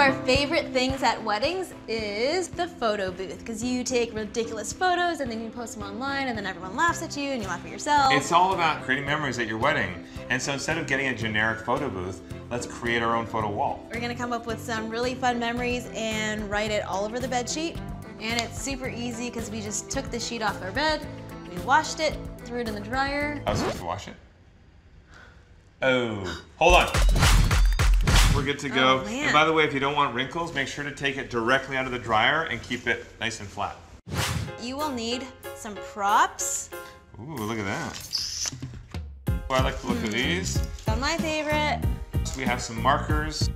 of our favorite things at weddings is the photo booth, because you take ridiculous photos and then you post them online and then everyone laughs at you and you laugh at yourself. It's all about creating memories at your wedding. And so instead of getting a generic photo booth, let's create our own photo wall. We're gonna come up with some really fun memories and write it all over the bed sheet. And it's super easy because we just took the sheet off our bed, we washed it, threw it in the dryer. I was supposed to wash it? Oh, hold on. We're good to go. Oh, man. And by the way, if you don't want wrinkles, make sure to take it directly out of the dryer and keep it nice and flat. You will need some props. Ooh, look at that. Well, I like the look of these. Got my favorite. So we have some markers.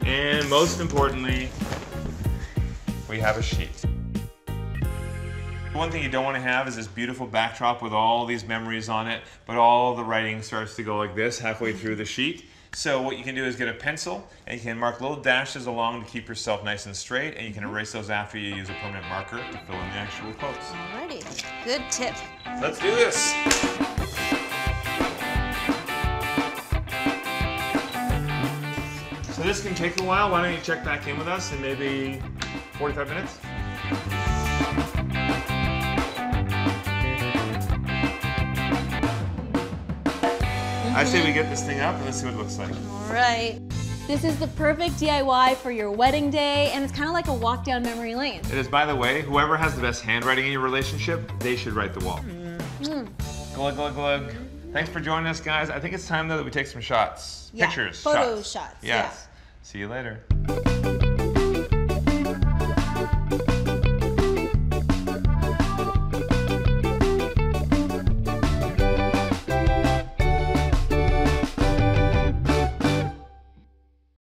And most importantly, we have a sheet. One thing you don't want to have is this beautiful backdrop with all these memories on it, but all the writing starts to go like this halfway through the sheet. So what you can do is get a pencil and you can mark little dashes along to keep yourself nice and straight, and you can erase those after you use a permanent marker to fill in the actual quotes. Alrighty, good tip. Let's do this. So this can take a while. Why don't you check back in with us in maybe 45 minutes? I say we get this thing up and let's see what it looks like. All right. This is the perfect DIY for your wedding day, and it's kind of like a walk down memory lane. It is, by the way, whoever has the best handwriting in your relationship, they should write the wall. Glug, glug, glug. Thanks for joining us, guys. I think it's time, though, that we take some shots. Yeah, Pictures. photo shots. shots. Yes. Yeah. See you later.